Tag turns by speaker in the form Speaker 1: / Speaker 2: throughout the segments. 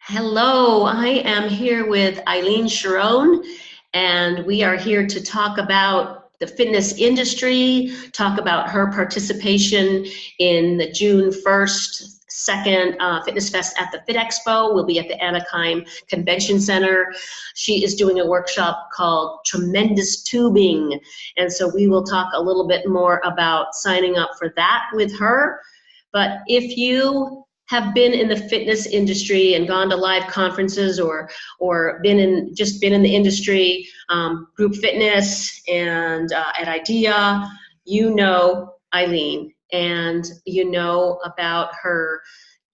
Speaker 1: Hello, I am here with Eileen Sharon, and we are here to talk about the fitness industry, talk about her participation in the June 1st, 2nd Fitness Fest at the Fit Expo. We'll be at the Anaheim Convention Center. She is doing a workshop called Tremendous Tubing, and so we will talk a little bit more about signing up for that with her. But if you have been in the fitness industry and gone to live conferences or been in the industry, group fitness and at IDEA, you know Eileen, and you know about her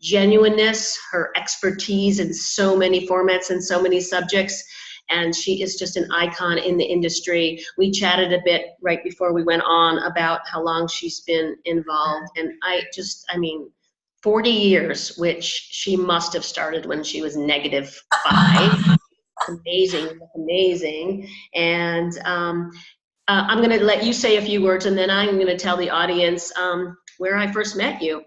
Speaker 1: genuineness, her expertise in so many formats and so many subjects. And she is just an icon in the industry. We chatted a bit right before we went on about how long she's been involved. And I mean, 40 years, which she must have started when she was -5. Amazing, amazing. And I'm going to let you say a few words, and then I'm going to tell the audience where I first met you.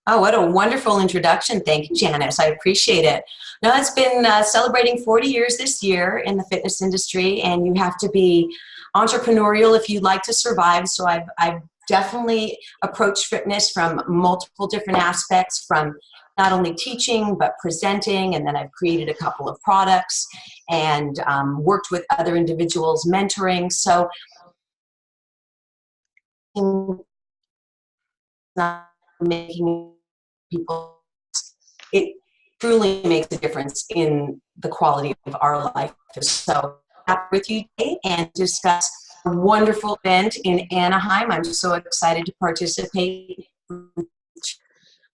Speaker 2: Oh, what a wonderful introduction. Thank you, Janice. I appreciate it. Now, it's been celebrating 40 years this year in the fitness industry, and you have to be entrepreneurial if you'd like to survive. So I've definitely approached fitness from multiple different aspects, from not only teaching, but presenting, and then I've created a couple of products and worked with other individuals, mentoring. So not making people, it truly makes a difference in the quality of our life. So with you today and discuss a wonderful event in Anaheim. I'm so excited to participate.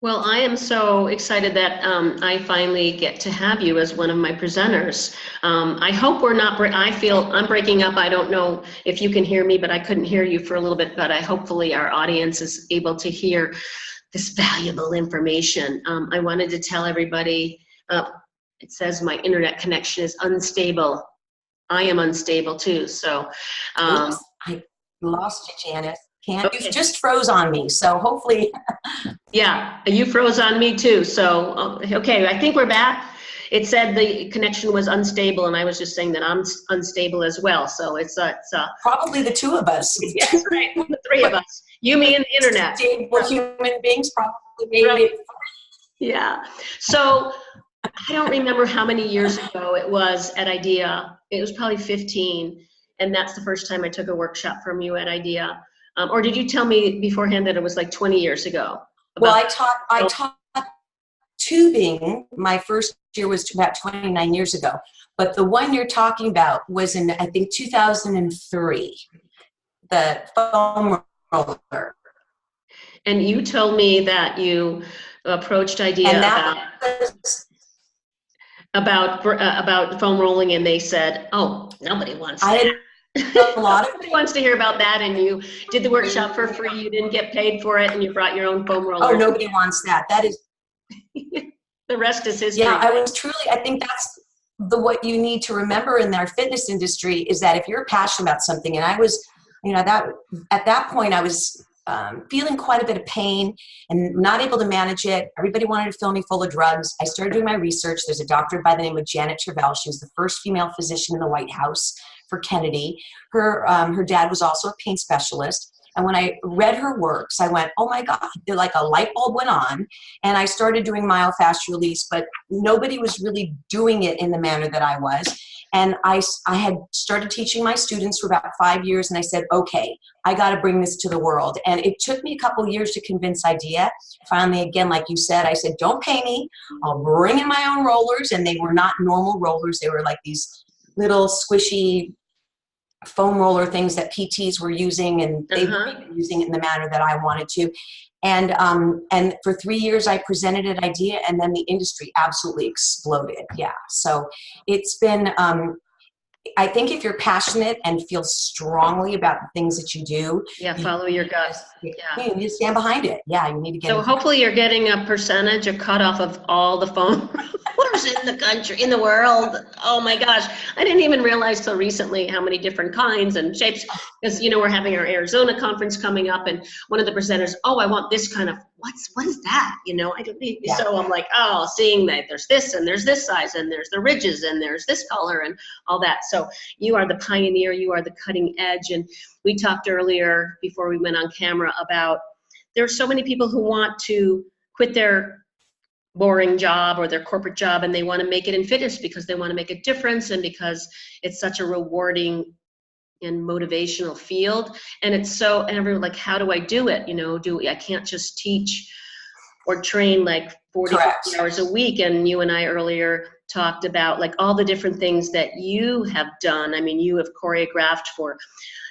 Speaker 1: Well, I am so excited that I finally get to have you as one of my presenters. I hope we're not, I feel I'm breaking up. I don't know if you can hear me, but I couldn't hear you for a little bit, but hopefully our audience is able to hear this valuable information. I wanted to tell everybody, it says my internet connection is unstable. I am unstable too, so.
Speaker 2: Oops, I lost you, Janice. Okay. You just froze on me, so hopefully.
Speaker 1: Yeah, you froze on me too, so, okay, I think we're back. It said the connection was unstable, and I was just saying that I'm unstable as well, so it's
Speaker 2: probably the two of us.
Speaker 1: Yes, right, the three of us. You, me, and the internet.
Speaker 2: Stable human beings probably made it.
Speaker 1: Yeah, so I don't remember how many years ago it was at IDEA. It was probably 15, and that's the first time I took a workshop from you at IDEA. Or did you tell me beforehand that it was like 20 years ago?
Speaker 2: Well, I taught tubing. My first year was about 29 years ago, but the one you're talking about was in, I think, 2003, the foam roller.
Speaker 1: And you told me that you approached IDEA about foam rolling, and they said, "Oh, nobody wants that." Nobody wants to hear about that, and you did the workshop for free. You didn't get paid for it, and you brought your own foam roller.
Speaker 2: Oh, nobody wants that. That is.
Speaker 1: The rest is history.
Speaker 2: Yeah, I think that's what you need to remember in our fitness industry is that if you're passionate about something, and I was, at that point I was feeling quite a bit of pain and not able to manage it. Everybody wanted to fill me full of drugs. I started doing my research. There's a doctor by the name of Janet Travell. She was the first female physician in the White House for Kennedy. Her dad was also a pain specialist. And when I read her works, I went, oh my God, like a light bulb went on. And I started doing myofascial release, but nobody was really doing it in the manner that I was. And I had started teaching my students for about 5 years, and I said, okay, I got to bring this to the world. And it took me a couple years to convince IDEA. Finally, again, like you said, I said, don't pay me. I'll bring in my own rollers. And they were not normal rollers. They were like these little squishy foam roller things that PTs were using, and they were using it in the manner that I wanted to. And for 3 years I presented at IDEA, and then the industry absolutely exploded. Yeah, so it's been, I think if you're passionate and feel strongly about the things that you do.
Speaker 1: Yeah, follow your gut.
Speaker 2: Yeah. You need to stand behind it. Yeah, you need to get
Speaker 1: So hopefully you're getting a percentage, a cutoff of all the foam rollers in the country, in the world. Oh my gosh. I didn't even realize till recently how many different kinds and shapes, because we're having our Arizona conference coming up, and one of the presenters, oh, I want this kind of what is that? You know, I don't need,
Speaker 2: Yeah.
Speaker 1: so I'm like, oh, seeing that there's this and there's this size and there's the ridges and there's this color and all that. So you are the pioneer, you are the cutting edge. And we talked earlier before we went on camera about there's so many people who want to quit their boring job or their corporate job and they want to make it in fitness because they want to make a difference and because it's such a rewarding and motivational field. And it's so, and everyone like, how do I do it? You know, I can't just teach or train like 40, 50 hours a week. And you and I earlier talked about like all the different things that you have done. I mean, you have choreographed for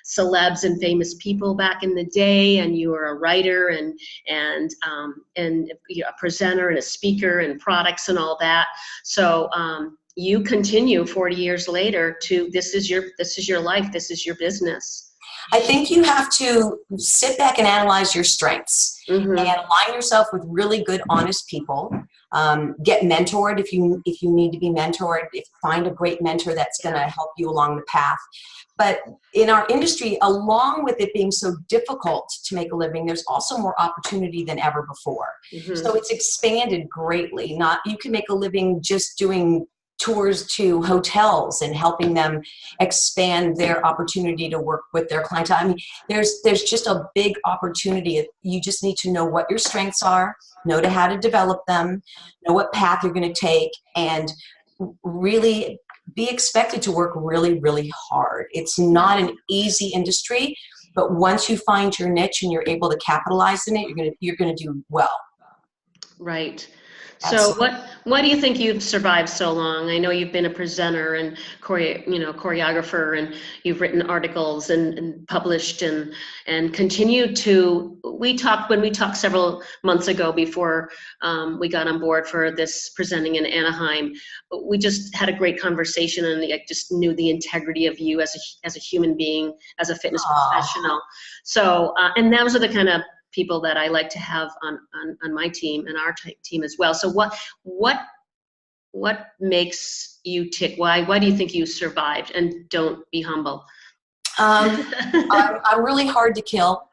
Speaker 1: celebs and famous people back in the day, and you were a writer and a presenter and a speaker and products and all that. So you continue 40 years later to this is your life, this is your business.
Speaker 2: I think you have to sit back and analyze your strengths
Speaker 1: Mm-hmm.
Speaker 2: and align yourself with really good, honest people. Get mentored if you need to be mentored. Find a great mentor that's going to help you along the path. But in our industry, along with it being so difficult to make a living, there's also more opportunity than ever before.
Speaker 1: Mm-hmm.
Speaker 2: So it's expanded greatly. You can make a living just doing tours to hotels and helping them expand their opportunity to work with their clientele. I mean, there's just a big opportunity. You just need to know what your strengths are, know how to develop them, know what path you're going to take, and really be expected to work really, really hard. It's not an easy industry, but once you find your niche and you're able to capitalize in it, you're gonna do well.
Speaker 1: Right.
Speaker 2: Absolutely.
Speaker 1: So why do you think you've survived so long? I know you've been a presenter and choreographer, and you've written articles and published and continued to. When we talked several months ago before we got on board for this presenting in Anaheim, we just had a great conversation, and I just knew the integrity of you as a human being, as a fitness professional. So and those are the kind of people that I like to have on my team and our team as well. So what makes you tick? Why do you think you survived? And don't be humble.
Speaker 2: I'm really hard to kill.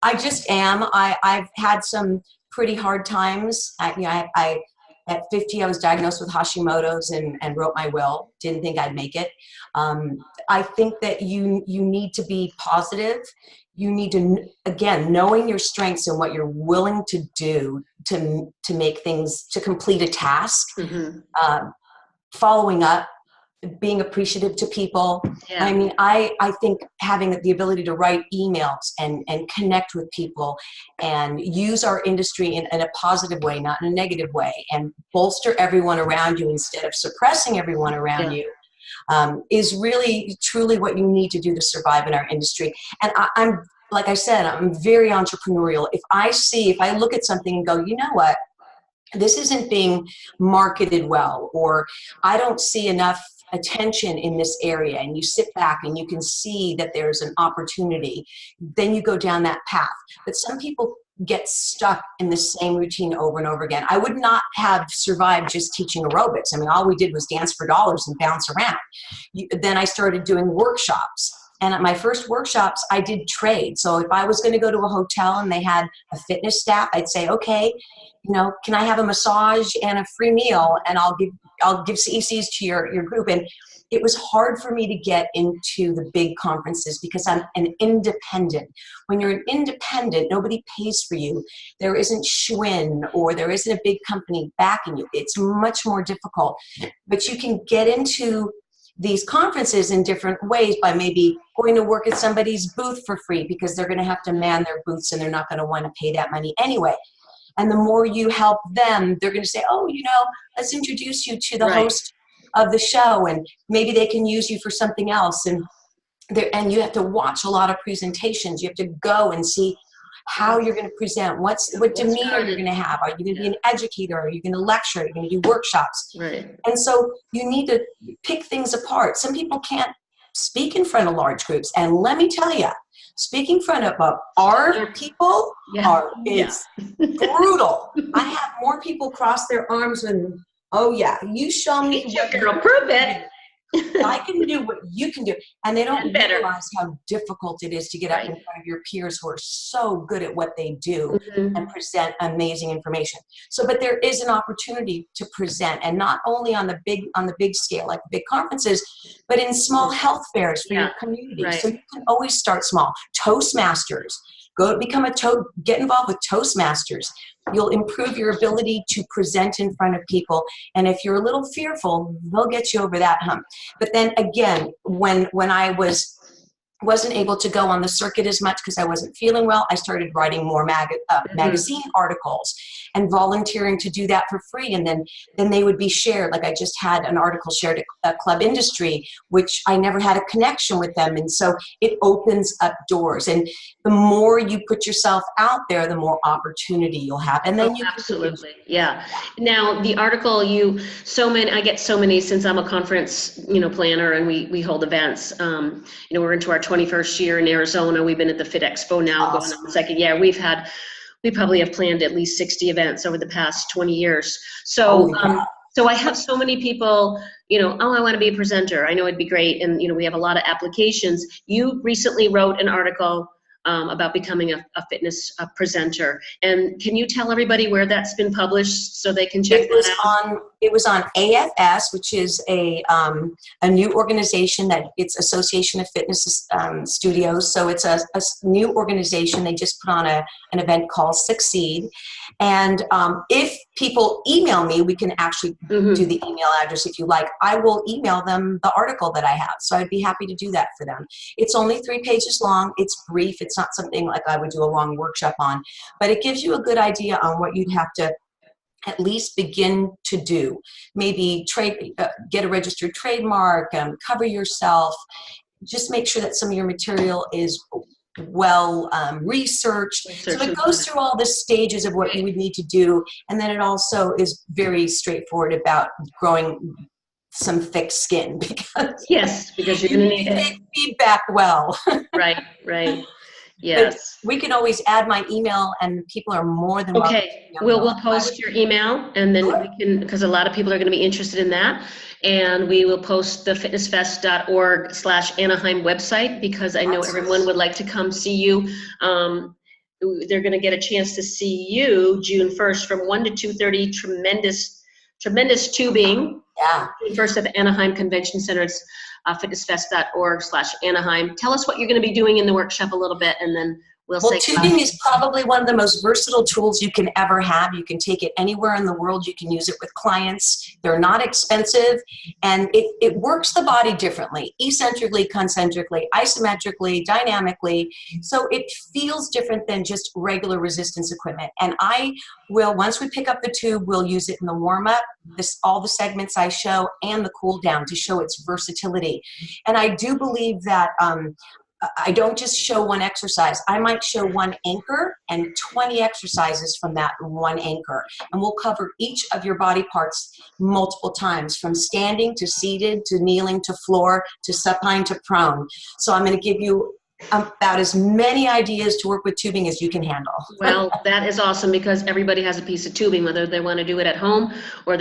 Speaker 2: I just am. I've had some pretty hard times. At 50, I was diagnosed with Hashimoto's and wrote my will. Didn't think I'd make it. I think that you need to be positive. You need to, again, knowing your strengths and what you're willing to do to make things, to complete a task, following up, being appreciative to people. Yeah. I mean, I think having the ability to write emails and connect with people and use our industry in a positive way, not in a negative way, and bolster everyone around you instead of suppressing everyone around you is really, truly what you need to do to survive in our industry. And I'm, like I said, I'm very entrepreneurial. If I look at something and go, you know what, this isn't being marketed well, or I don't see enough attention in this area, and you sit back and you can see that there's an opportunity, then you go down that path. But some people get stuck in the same routine over and over again. I would not have survived just teaching aerobics. I mean, all we did was dance for dollars and bounce around. Then I started doing workshops. And at my first workshops, I did trade. So if I was going to go to a hotel and they had a fitness staff, I'd say, okay, can I have a massage and a free meal? And I'll give CECs to your group. And it was hard for me to get into the big conferences because I'm an independent. When you're an independent, nobody pays for you. There isn't Schwinn, or there isn't a big company backing you. It's much more difficult. But you can get into these conferences in different ways by maybe going to work at somebody's booth for free because they're going to have to man their booths and they're not going to want to pay that money anyway. And the more you help them, they're going to say, oh, let's introduce you to the host of the show, and maybe they can use you for something else. And you have to watch a lot of presentations. You have to go and see how you're going to present, what demeanor you're going to have. Are you going to be an educator? Are you going to lecture? Are you going to do workshops?
Speaker 1: Right.
Speaker 2: And so you need to pick things apart. Some people can't speak in front of large groups. And let me tell you, speaking in front of our people is brutal. I have more people cross their arms and, oh yeah, you show me.
Speaker 1: Girl, prove it.
Speaker 2: I can do what you can do. And they don't
Speaker 1: And better.
Speaker 2: realize how difficult it is to get up in
Speaker 1: Right.
Speaker 2: front of your peers who are so good at what they do and
Speaker 1: Mhm.
Speaker 2: present amazing information. So, but there is an opportunity to present, and not only on the big scale, like the big conferences, but in small health fairs for
Speaker 1: Yeah.
Speaker 2: your community.
Speaker 1: Right.
Speaker 2: So you can always start small. Toastmasters. Get involved with Toastmasters. You'll improve your ability to present in front of people. And if you're a little fearful, they'll get you over that hump. But then again, when I wasn't able to go on the circuit as much because I wasn't feeling well, I started writing more magazine articles and volunteering to do that for free. And then they would be shared. Like I just had an article shared at Club Industry, which I never had a connection with them. And so it opens up doors. And the more you put yourself out there, the more opportunity you'll have. And then you can
Speaker 1: Absolutely. Yeah. Now the article I get so many since I'm a conference, planner, and we hold events. We're into our 21st year in Arizona. We've been at the Fit Expo now going on the second year. We probably have planned at least 60 events over the past 20 years. So, so I have so many people, I want to be a presenter. I know it'd be great. And, we have a lot of applications. You recently wrote an article about becoming a fitness presenter. And can you tell everybody where that's been published so they can check that out?
Speaker 2: It was on AFS, which is a new organization it's Association of Fitness Studios. So it's a new organization. They just put on an event called Succeed. And if people email me, we can actually do the email address if you like. I will email them the article that I have. So I'd be happy to do that for them. It's only 3 pages long. It's brief. It's not something like I would do a long workshop on, but it gives you a good idea on what you'd have to at least begin to do. Maybe get a registered trademark, cover yourself, just make sure that some of your material is well researched. So it goes through all the stages of what you would need to do. And then it also is very straightforward about growing some thick skin, because
Speaker 1: because you're going to need
Speaker 2: take feedback well.
Speaker 1: Right. Yes.
Speaker 2: But we can always add my email, and people are more than welcome.
Speaker 1: Okay, we'll post your email, and then we can, because a lot of people are going to be interested in that, and we will post the fitnessfest.org/Anaheim website, because I know everyone would like to come see you. They're going to get a chance to see you June 1st from 1 to 2:30. Tremendous tubing.
Speaker 2: Yeah.
Speaker 1: First at the Anaheim Convention Center. It's fitnessfest.org/Anaheim. Tell us what you're going to be doing in the workshop a little bit, and then we'll say
Speaker 2: tubing is probably one of the most versatile tools you can ever have. You can take it anywhere in the world. You can use it with clients. They're not expensive, and it works the body differently, eccentrically, concentrically, isometrically, dynamically. So it feels different than just regular resistance equipment. And I will, once we pick up the tube, we'll use it in the warm-up, all the segments I show, and the cool down to show its versatility. And I do believe that I don't just show one exercise. I might show one anchor and 20 exercises from that one anchor. And we'll cover each of your body parts multiple times, from standing to seated to kneeling to floor to supine to prone. So I'm going to give you about as many ideas to work with tubing as you can handle.
Speaker 1: Well, that is awesome, because everybody has a piece of tubing, whether they want to do it at home or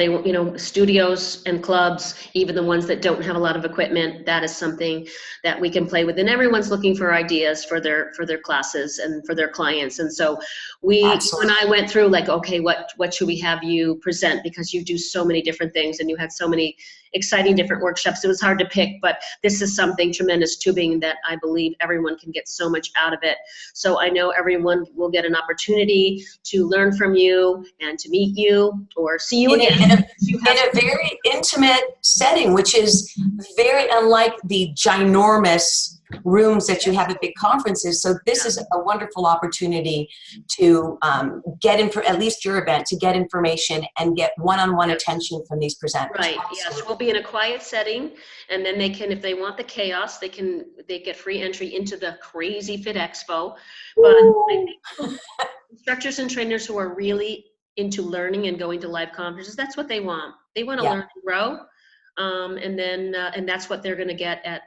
Speaker 1: studios and clubs, even the ones that don't have a lot of equipment. That is something that we can play with, and everyone's looking for ideas for their classes and for their clients. And so when I went through, okay, what should we have you present, because you do so many different things and you had so many exciting different workshops, it was hard to pick, but this is something tremendous tubing that I believe everyone can get so much out of it. So I know everyone will get an opportunity to learn from you and to meet you or see you again.
Speaker 2: In a very intimate setting, which is very unlike the ginormous rooms that you have at big conferences. So this is a wonderful opportunity to get at least your event, to get information and get one-on-one attention from these presenters.
Speaker 1: Right. Yes, we'll be in a quiet setting, and then they can, if they want the chaos, they get free entry into the crazy Fit Expo. But I think instructors and trainers who are really into learning and going to live conferences, that's what they want. They want to learn and grow. And that's what they're going to get at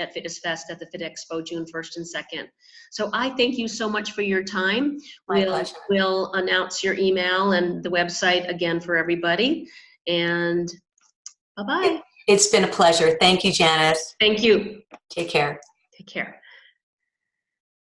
Speaker 1: FitnessFest at the Fit Expo June 1st and 2nd. So I thank you so much for your time. We'll announce your email and the website again for everybody. And bye-bye.
Speaker 2: It's been a pleasure. Thank you, Janice.
Speaker 1: Thank you.
Speaker 2: Take care.
Speaker 1: Take care.